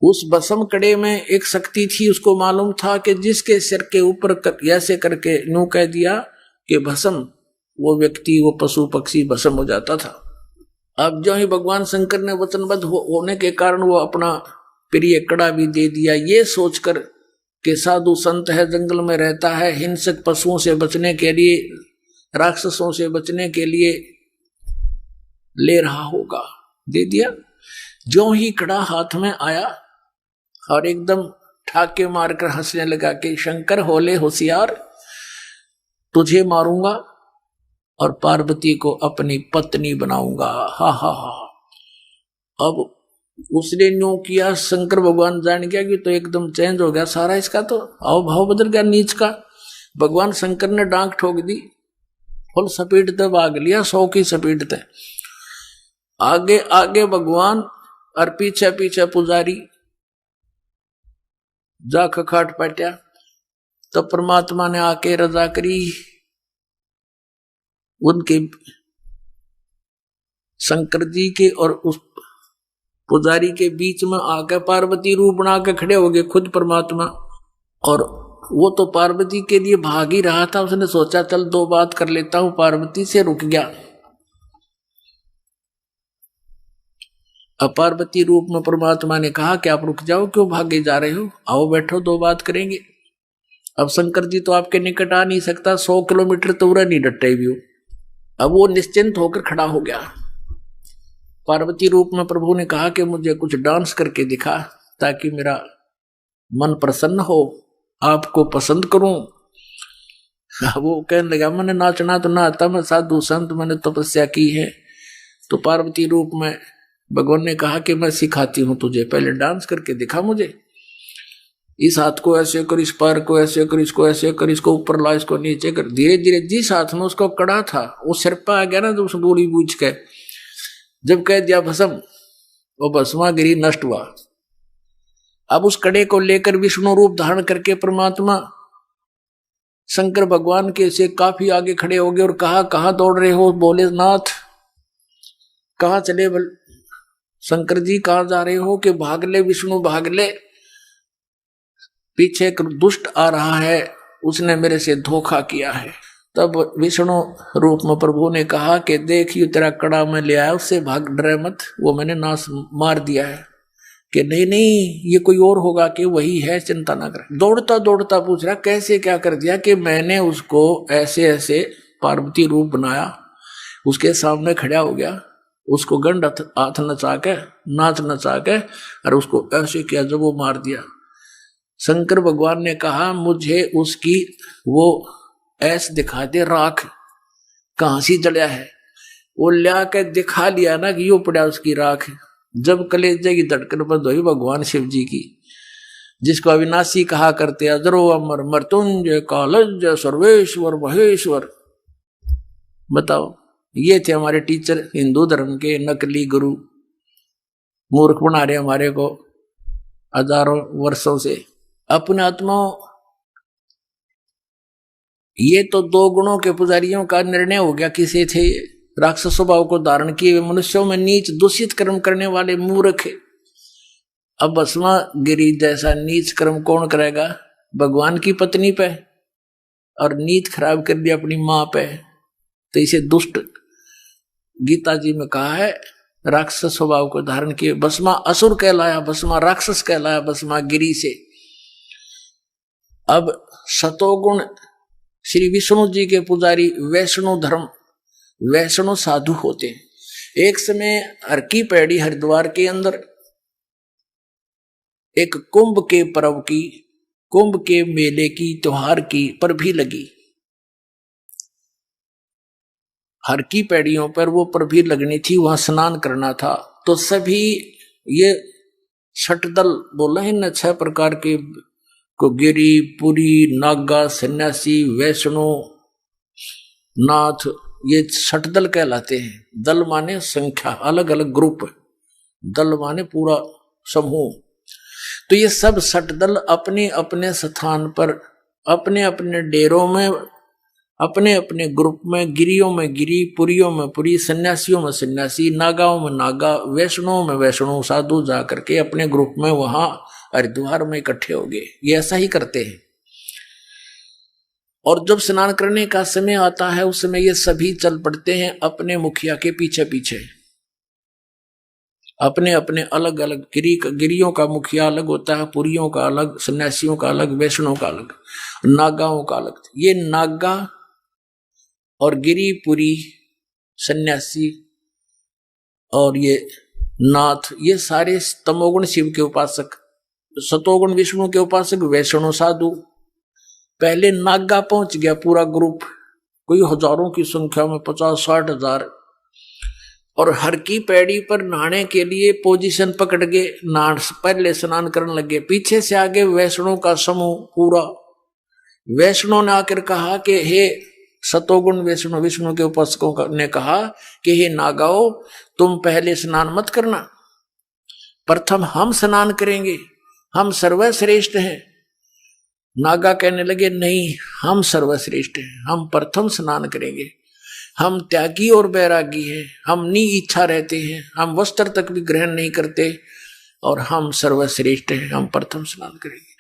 उस भस्म कड़े में एक शक्ति थी, उसको मालूम था कि जिसके सिर के ऊपर ऐसे करके यूं कह दिया कि भस्म, वो व्यक्ति, वो पशु पक्षी भस्म हो जाता था। अब जो ही भगवान शंकर ने वचनबद्ध होने के कारण वो अपना प्रिय कड़ा भी दे दिया, ये सोचकर कि साधु संत है, जंगल में रहता है, हिंसक पशुओं से बचने के लिए, राक्षसों से बचने के लिए ले रहा होगा, दे दिया। जो ही कड़ा हाथ में आया और एकदम ठाके मारकर हंसने लगा कि शंकर होले होशियार, तुझे मारूंगा और पार्वती को अपनी पत्नी बनाऊंगा। हा हा हा। अब उसने न्यू किया, शंकर भगवान जान गया कि तो एकदम चेंज हो गया सारा, इसका तो हाव भाव बदल गया नीच का। भगवान शंकर ने डांक ठोक दी, फुल स्पीड से भाग लिया, 100 की स्पीड से। आगे आगे भगवान और पीछे पीछे पुजारी जा खखाट पटा। तो परमात्मा ने आके रजा करी, उनके शंकर जी के और उस पुजारी के बीच में आकर पार्वती रूप बना के खड़े हो गए खुद परमात्मा। और वो तो पार्वती के लिए भाग ही रहा था, उसने सोचा चल 2 बात कर लेता हूं पार्वती से, रुक गया। अब पार्वती रूप में परमात्मा ने कहा कि आप रुक जाओ, क्यों भागे जा रहे हो, आओ बैठो 2 बात करेंगे। अब शंकर जी तो आपके निकट आ नहीं सकता, 100 किलोमीटर तो उड़ा नहीं डटे भी। अब वो निश्चिंत होकर खड़ा हो गया। पार्वती रूप में प्रभु ने कहा कि मुझे कुछ डांस करके दिखा ताकि मेरा मन प्रसन्न हो, आपको पसंद करूं। वो कहने लगा मैंने नाचना तो ना आता, मैं साधु संत, मैंने तपस्या की है। तो पार्वती रूप में भगवान ने कहा कि मैं सिखाती हूं तुझे, पहले डांस करके दिखा मुझे। इस हाथ को ऐसे कर, इस पैर को ऐसे कर, इसको ऐसे कर, इसको ऊपर ला, इसको नीचे कर। धीरे धीरे जिस हाथ में उसको कड़ा था वो सिर पे आ गया ना, तो उस गोली बूझ के जब कह दिया भस्म, वो भस्मागिरी नष्ट हुआ। अब उस कड़े को लेकर विष्णु रूप धारण करके परमात्मा शंकर भगवान के से काफी आगे खड़े हो गए और कहा कहां दौड़ रहे हो। बोले नाथ कहां चले, शंकर जी कहां जा रहे हो। कि भाग ले विष्णु भाग ले, पीछे एक दुष्ट आ रहा है, उसने मेरे से धोखा किया है। तब विष्णु रूप में प्रभु ने कहा कि देख ये तेरा कड़ा मैं ले आया, उससे भाग, डरे मत, वो मैंने नाश मार दिया है। कि नहीं नहीं ये कोई और होगा, कि वही है, चिंता ना कर। दौड़ता दौड़ता पूछ रहा कैसे क्या कर दिया, कि मैंने उसको ऐसे ऐसे पार्वती रूप बनाया, उसके सामने खड़ा हो गया, उसको गंड हाथ नचा के, नाच नचा के, और उसको ऐसे किया जब वो मार दिया। शंकर भगवान ने कहा मुझे उसकी वो ऐसे दिखा दे, राख कहां सी जड़िया है। वो ला के दिखा लिया ना कि यो पड़ा उसकी राख। जब कलेजे की धड़कन बंद हुई भगवान शिव जी की, जिसको अविनाशी कहा करते, अजरो अमर मृत्युंजय कालंजय सर्वेश्वर महेश्वर। बताओ, ये थे हमारे टीचर हिंदू धर्म के, नकली गुरु, मूर्ख बना रहे हमारे को हजारों वर्षों से। अपने आत्मा, ये तो दो गुणों के पुजारियों का निर्णय हो गया। किसे थे? राक्षस स्वभाव को धारण किए मनुष्यों में नीच दूषित कर्म करने वाले मूर्ख। अब भस्मा गिरी जैसा नीच कर्म कौन करेगा? भगवान की पत्नी पे, और नीत खराब कर दिया अपनी मां पे, तो इसे दुष्ट गीता जी में कहा है, राक्षस स्वभाव को धारण किए। भस्मा असुर कहलाया, भस्मा राक्षस कहलाया, भस्मा गिरी से। अब सतोगुण श्री विष्णु जी के पुजारी वैष्णो धर्म, वैष्णो साधु होते हैं। एक समय हर की पैड़ी हरिद्वार के अंदर एक कुंभ के पर्व की, कुंभ के मेले की, त्योहार की पर भी लगी। हर की पैड़ियों पर वो पर भी लगनी थी, वहां स्नान करना था। तो सभी ये छठदल बोला है ना, 6 प्रकार के को, गिरी, पुरी, नागा, सन्यासी, वैष्णो, नाथ, ये छठदल कहलाते हैं। दल माने संख्या, अलग अलग ग्रुप, दल माने पूरा समूह। तो ये सब छठदल अपने अपने स्थान पर, अपने अपने डेरों में, अपने अपने ग्रुप में, गिरियों में गिरी, पुरियों में पुरी, सन्यासियों में सन्यासी, नागाओं में नागा, वैष्णों में वैष्णो साधु जा करके अपने ग्रुप में वहां हरिद्वार में इकट्ठे हो गए। ये ऐसा ही करते हैं। और जब स्नान करने का समय आता है, उस समय ये सभी चल पड़ते हैं अपने मुखिया के पीछे पीछे। अपने अपने अलग अलग गिरियों का मुखिया अलग होता है, पुरियों का अलग, सन्यासियों का अलग, वैष्णों का अलग, नागाओं का अलग। ये नागा और गिरी, पुरी, सन्यासी और ये नाथ, ये सारे तमोगुण शिव के उपासक, सतोगुण विष्णु के उपासक, वैष्णो साधु। पहले नागा पहुंच गया पूरा ग्रुप, कोई हजारों की संख्या में, 50-60 हजार। और हर की पैड़ी पर नहाने के लिए पोजीशन पकड़ के नहा, पहले स्नान करने लगे। पीछे से आगे वैष्णो का समूह पूरा। वैष्णो ने आकर कहा कि हे सतोगुण वैष्णो, विष्णु के उपासकों ने कहा कि हे नागाओ, तुम पहले स्नान मत करना, प्रथम हम स्नान करेंगे, हम सर्वश्रेष्ठ हैं। नागा कहने लगे नहीं, हम सर्वश्रेष्ठ हैं, हम प्रथम स्नान करेंगे, हम त्यागी और बैरागी हैं, हम नी इच्छा रहते हैं, हम वस्त्र तक भी ग्रहण नहीं करते, और हम सर्वश्रेष्ठ हैं, हम प्रथम स्नान करेंगे।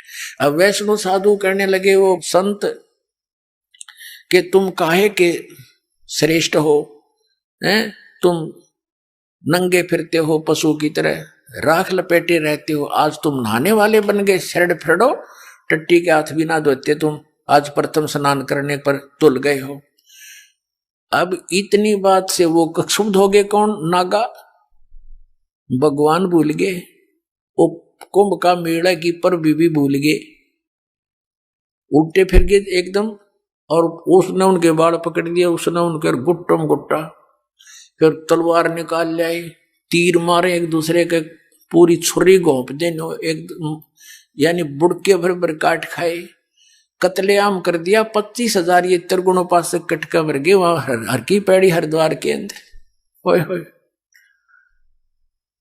अब वैष्णो साधु कहने लगे वो संत कि तुम काहे के श्रेष्ठ हो, हैं? तुम नंगे फिरते हो पशु की तरह, राख लपेटे रहते हो, आज तुम नहाने वाले बन गए, शरण फिरो, टट्टी के हाथ भी ना धोते तुम, आज प्रथम स्नान करने पर तुल गए हो। अब इतनी बात से वो क्षुब्ध हो गए। कौन? नागा। भगवान भूल गए, वो कुंभ का मेला की पर भी भूल गए, उल्टे फिर गए एकदम। और उसने उनके बाल पकड़ दिए, उसने उनके गुट्टम गुट्टा, फिर तलवार निकाल लाए, तीर मारे एक दूसरे के, पूरी छुरी घोंप देने, एक यानी बुड़के भर भर काट खाए, कत्लेआम कर दिया। 25,000 ये त्रिगुणोपासक कटका मर गए वहां हर की पैड़ी हरिद्वार के अंदर। होय होय।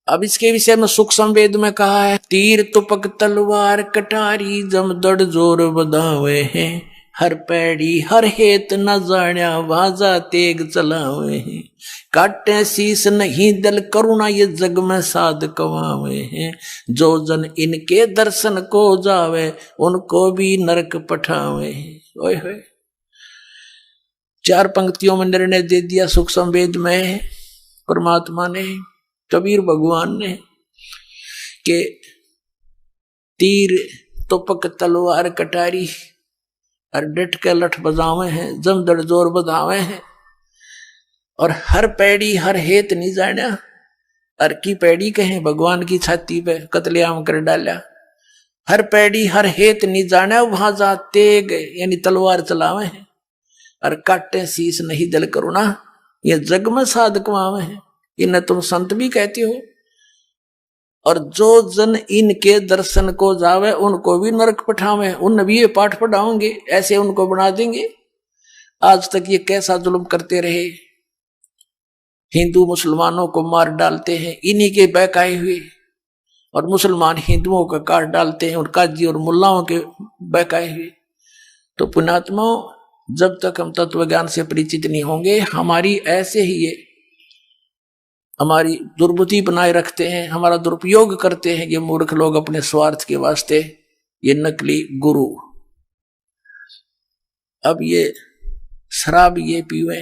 अब इसके विषय में सूक्ष्म वेद में कहा है, तीर तुपक तलवार कटारी जमदड़ जोर बधावे हैं, हर पैड़ी हर हेत न जाण्या वाजा तेग चलावे हैं, काटे शीस नहीं दल करुणा ये जग में साध कवावे हैं, जो जन इनके दर्शन को जावे उनको भी नरक पठावे हैं। ओए होए। 4 पंक्तियों में निर्णय दे दिया सूक्ष्म वेद में परमात्मा ने, कबीर भगवान ने, के तीर तोपक तलवार कटारी और डट के लठ बजावे हैं, जमदड़ जोर बजावे हैं। और हर पैड़ी हर हेत नहीं जाना, हर की पैड़ी कहें भगवान की छाती पे कतलेआम कर डाला। हर पैड़ी हर हेत नहीं जाना, वहां जा तेग यानी तलवार चलावे हैं और काटे शीश नहीं दल करुणा। ये जग में साधक मावे हैं, इन्हें तुम संत भी कहते हो। और जो जन इनके दर्शन को जावे उनको भी नरक पठावे, उन भी ये पाठ पढ़ाओगे, ऐसे उनको बना देंगे। आज तक ये कैसा जुल्म करते रहे, हिंदू मुसलमानों को मार डालते हैं इन्हीं के बहकाए हुए, और मुसलमान हिंदुओं का काट डालते हैं और काजी और मुल्लाओं के बहकाए हुए। तो पुण्यात्माओं, जब तक हम तत्व ज्ञान से परिचित नहीं होंगे, हमारी ऐसे ही ये हमारी दुर्बुद्धि बनाए रखते हैं, हमारा दुरुपयोग करते हैं ये मूर्ख लोग अपने स्वार्थ के वास्ते, ये नकली गुरु। अब ये शराब ये पीवे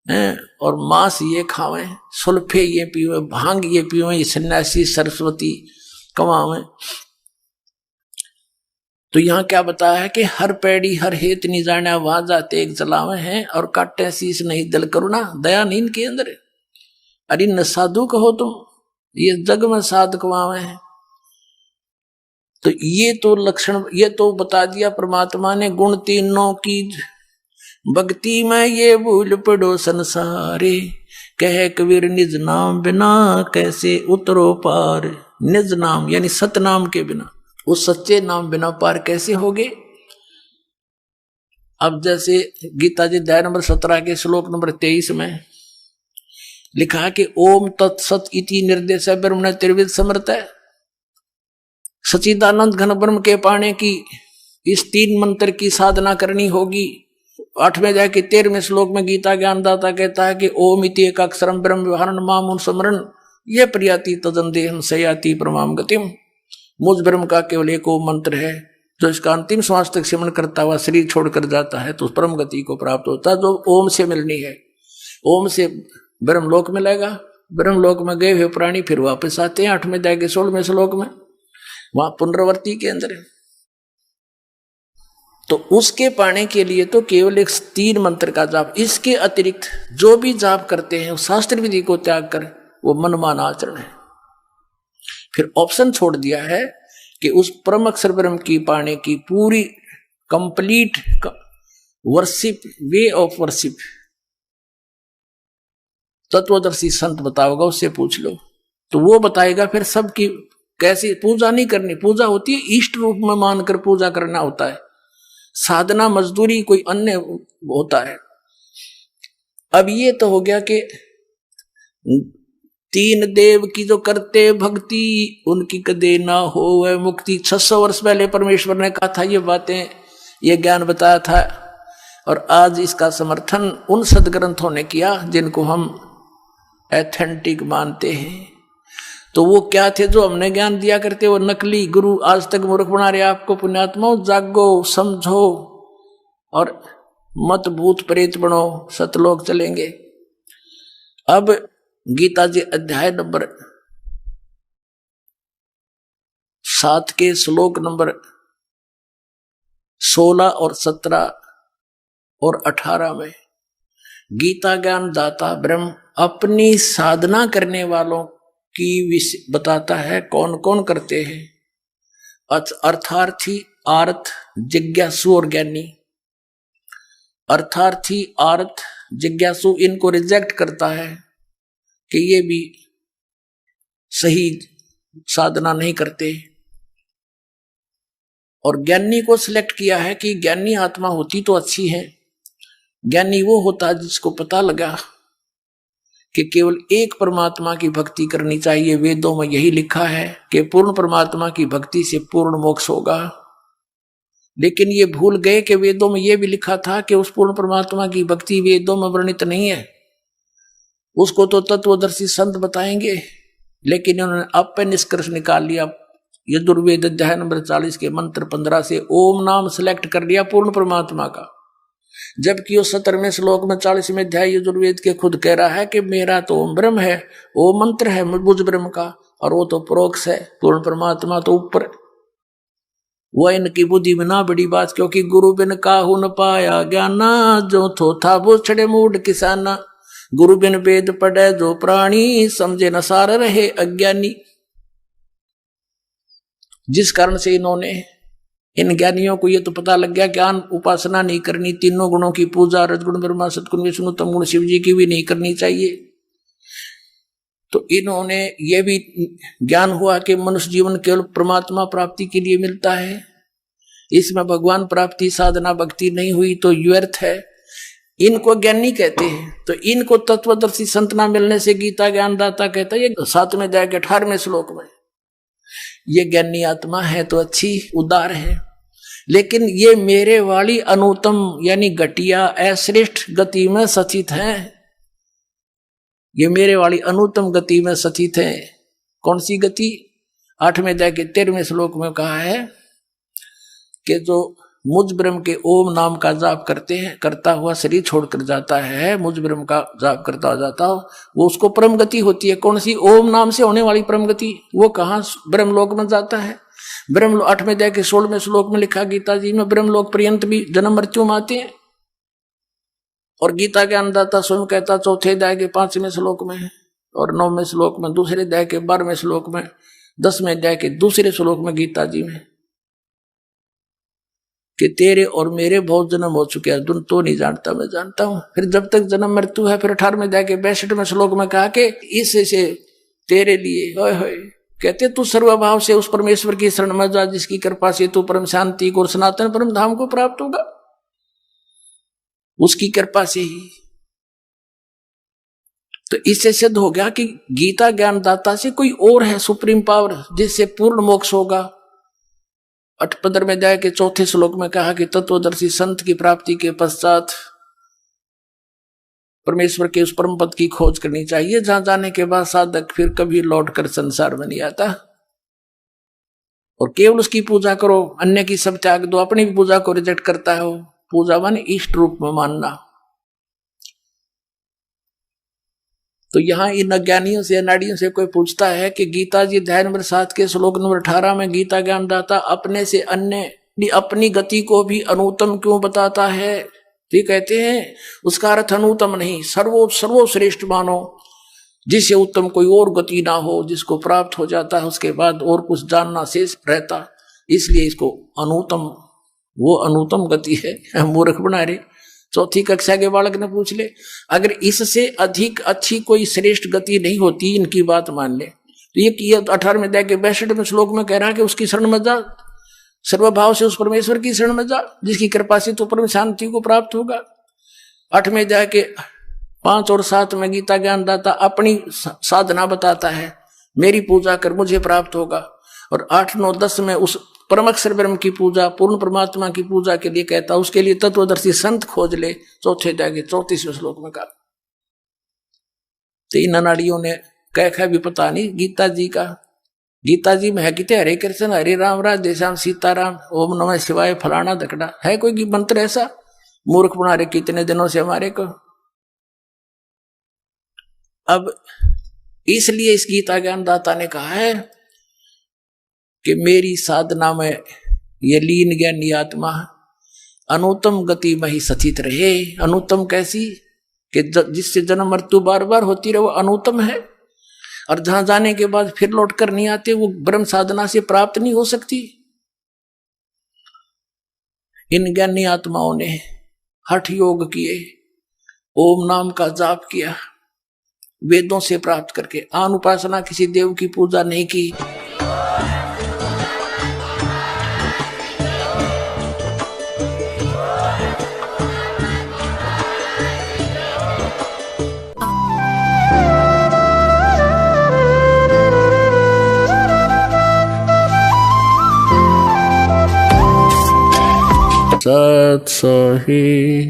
हैं और मांस ये खावे, सुल्फे ये पीवे, भांग ये पीवे, ये सन्यासी सरस्वती कमावे। तो यहाँ क्या बताया है कि हर पैड़ी हर हेत नहीं जाना, वहां जाते एक जलावे हैं और काटे शीश नहीं दल करुणा। दया नहीं इनके अंदर। अरे न साधु कहो तुम, ये जग में साधक वावे हैं। तो ये तो लक्षण, ये तो बता दिया परमात्मा ने, गुण तीनों की भक्ति में ये भूल पड़ो संसारे, कहे कबीर निज नाम बिना कैसे उतरो पार। निज नाम यानी सतनाम के बिना, उस सच्चे नाम बिना पार कैसे होगे। अब जैसे गीता जी अध्याय नंबर 17 के श्लोक नंबर 23 में लिखा है कि ओम तत्सत इति निर्देश ब्रह्म त्रिविध समर्थ है। सचिदानंद घन ब्रह्म के पाने की इस 3 मंत्र की साधना करनी होगी। 8वें अध्याय के 13वें श्लोक में गीता ज्ञानदाता कहता है कि ओम इति एक अक्षरम ब्रह्म व्यवहारण माम स्मरण ये प्रियाति तदन देहम सयाति परमाम गतिम। मुझ ब्रह्म का केवल एक ओम मंत्र है, जो इसका अंतिम श्वास तक सिमरण करता हुआ शरीर छोड़कर जाता है तो परम गति को प्राप्त होता है, जो ओम से मिलनी है। ओम से ब्रह्मलोक मिलेगा। ब्रह्मलोक में गए हुए प्राणी फिर वापस आते हैं 8वें अध्याय के 16वें श्लोक में, वहां पुनरावृत्ति के अंदर। तो उसके पाने के लिए तो केवल एक 3 मंत्र का जाप, इसके अतिरिक्त जो भी जाप करते हैं शास्त्र विधि को त्याग कर वो मनमाना आचरण है। फिर ऑप्शन छोड़ दिया है कि उस परम अक्षर ब्रह्म की पाने की पूरी complete worship, way of worship तत्वदर्शी संत बताओगा, उससे पूछ लो तो वो बताएगा फिर सबकी कैसी पूजा नहीं करनी। पूजा होती है इष्ट रूप में मानकर पूजा करना होता है, साधना मजदूरी कोई अन्य होता है। अब ये तो हो गया कि 3 देव की जो करते भक्ति उनकी कदे ना हो वह मुक्ति। 600 वर्ष पहले परमेश्वर ने कहा था ये बातें, ये ज्ञान बताया था, और आज इसका समर्थन उन सदग्रंथों ने किया जिनको हम एथेंटिक मानते हैं। तो वो क्या थे जो हमने ज्ञान दिया करते, वो नकली गुरु आज तक मूर्ख बना रहे आपको। पुण्यात्माओं, जागो, समझो और मत भूत प्रेत बनो, सतलोक चलेंगे। अब गीता जी अध्याय नंबर 7 के श्लोक नंबर 16 और 17 और 18 में गीता ज्ञान दाता ब्रह्म अपनी साधना करने वालों की बताता है कौन कौन करते हैं। अर्थार्थी, आर्थ, जिज्ञासु और ज्ञानी। अर्थार्थी, आर्थ, जिज्ञासु इनको रिजेक्ट करता है कि ये भी सही साधना नहीं करते, और ज्ञानी को सिलेक्ट किया है कि ज्ञानी आत्मा होती तो अच्छी है। ज्ञानी वो होता है जिसको पता लगा कि केवल एक परमात्मा की भक्ति करनी चाहिए। वेदों में यही लिखा है कि पूर्ण परमात्मा की भक्ति से पूर्ण मोक्ष होगा। लेकिन ये भूल गए कि वेदों में यह भी लिखा था कि उस पूर्ण परमात्मा की भक्ति वेदों में वर्णित नहीं है, उसको तो तत्वदर्शी संत बताएंगे। लेकिन उन्होंने अब पे निष्कर्ष निकाल लिया, यजुर्वेद अध्याय नंबर 40 के मंत्र 15 से ओम नाम सिलेक्ट कर लिया पूर्ण परमात्मा का, जबकि उस 17वें श्लोक में 40वें अध्याय यजुर्वेद के खुद कह रहा है कि मेरा तो ओम ब्रह्म है, ओम मंत्र है मुझ ब्रह्म का, और वो तो परोक्ष है, पूर्ण परमात्मा तो ऊपर। वह इनकी बुद्धि में ना बड़ी बात, क्योंकि गुरु बिन काहू न पाया ज्ञाना, जो थो था वो छड़े मूड किसाना। गुरु बिन वेद पढ़े जो प्राणी, समझे न सार रहे अज्ञानी। जिस कारण से इन्होंने, इन ज्ञानियों को ये तो पता लग गया ज्ञान उपासना नहीं करनी, तीनों गुणों की पूजा, रजगुण ब्रह्मा सतगुण विष्णु तम गुण शिव जी की भी नहीं करनी चाहिए। तो इन्होंने ये भी ज्ञान हुआ कि मनुष्य जीवन केवल परमात्मा प्राप्ति के लिए मिलता है, इसमें भगवान प्राप्ति साधना भक्ति नहीं हुई तो व्यर्थ है। इनको ज्ञानी कहते हैं। तो इनको तत्वदर्शी संत ना मिलने से गीता ज्ञानदाता कहता है, ये 7वें अध्याय के 18वें श्लोक में, ये ज्ञानी आत्मा है तो अच्छी उदार है, लेकिन ये मेरे वाली अनुत्तम यानी घटिया अश्रेष्ठ गति में सचित है। ये मेरे वाली अनुत्तम गति में सचित है। कौन सी गति? 8वें अध्याय के 13वें श्लोक में कहा है कि जो मुझ ब्रह्म के ओम नाम का जाप करते हैं, करता हुआ शरीर छोड़कर जाता है, मुझ ब्रह्म का जाप करता जाता हो, वो उसको परम गति होती है। कौन सी? ओम नाम से होने वाली परम गति। वो कहाँ? ब्रह्मलोक में जाता है। ब्रह्म 8वें अध्याय के 16वें श्लोक में लिखा गीता जी में, ब्रह्मलोक पर्यंत भी जन्म मृत्यु में आते हैं। और गीता के ज्ञानदाता स्वयं कहता 4थे अध्याय के 5वें श्लोक में, और 9वें श्लोक में, 2रे अध्याय के 12वें श्लोक में, 10वें अध्याय के 2रे श्लोक में गीता जी में कि तेरे और मेरे बहुत जन्म हो चुके हैं, तुम तो नहीं जानता, मैं जानता हूं। फिर जब तक जन्म मृत्यु है, फिर 18वें अध्याय के 62वें श्लोक में कहा कि इससे तेरे लिए कहते तू सर्वभाव से उस परमेश्वर की शरण में जा, जिसकी कृपा से तू परम शांति को और सनातन परम धाम को प्राप्त होगा, उसकी कृपा से ही। तो इससे सिद्ध हो गया कि गीता ज्ञानदाता से कोई और है सुप्रीम पावर, जिससे पूर्ण मोक्ष होगा। 15वें अध्याय के 4थे श्लोक में कहा कि तत्वदर्शी संत की प्राप्ति के पश्चात परमेश्वर के उस परम पद की खोज करनी चाहिए, जहां जाने के बाद साधक फिर कभी लौट कर संसार में नहीं आता, और केवल उसकी पूजा करो, अन्य की सब त्याग दो। अपनी भी पूजा को रिजेक्ट करता है वो। पूजा माने इष्ट रूप में मानना। तो यहां इन अज्ञानियों से, अनाड़ियों से कोई पूछता है कि गीता जी अध्याय नंबर 7 के श्लोक नंबर 18 में गीता ज्ञानदाता अपने से अन्य अपनी गति को भी अनुत्तम क्यों बताता है? तो कहते हैं उसका अर्थ अनुत्तम नहीं, सर्वश्रेष्ठ मानो, जिससे उत्तम कोई और गति ना हो, जिसको प्राप्त हो जाता है उसके बाद और कुछ जानना शेष रहता, इसलिए इसको अनुत्तम, वो अनुत्तम गति है। मूर्ख बना रहे। 4ठी कक्षा के बालक ने पूछ ले, अगर इससे अधिक अच्छी कोई श्रेष्ठ गति नहीं होती, इनकी बात मान ले, तो ये 18वें अध्याय के 62वें श्लोक में कह रहा है कि उसकी शरण में जा, सर्वभाव से उस परमेश्वर की शरण में जा, जिसकी कृपा से तो परम शांति को प्राप्त होगा। 8वें अध्याय के 5 और 7 में गीता ज्ञानदाता अपनी साधना बताता है, मेरी पूजा कर मुझे प्राप्त होगा। और 8, 9, 10 में उस परम अक्षर ब्रह्म की पूजा, पूर्ण परमात्मा की पूजा के लिए कहता, उसके लिए तत्वदर्शी संत खोज ले। 4थे अध्याय के 34वें श्लोक में कहा। तो इन अनाड़ियों ने कह भी पता नहीं गीता जी का। गीता जी में है कि हरे कृष्ण हरे राम राधे श्याम सीताराम ओम नमः शिवाय फलाना धकड़ा, है कोई मंत्र ऐसा? मूर्ख बना रहे कितने दिनों से हमारे को। अब इसलिए इस गीता ज्ञानदाता ने कहा है कि मेरी साधना में ये लीन ज्ञानी आत्मा अनुत्तम गति में ही सचित रहे। अनुत्तम कैसी? कि जिससे जन्म मृत्यु बार बार होती रहे, वो अनुत्तम है। और जहां जाने के बाद फिर लौट कर नहीं आते, वो ब्रह्म साधना से प्राप्त नहीं हो सकती। इन ज्ञानी आत्माओं ने हठ योग किए, ओम नाम का जाप किया, वेदों से प्राप्त करके, आन उपासना किसी देव की पूजा नहीं की। सत सही।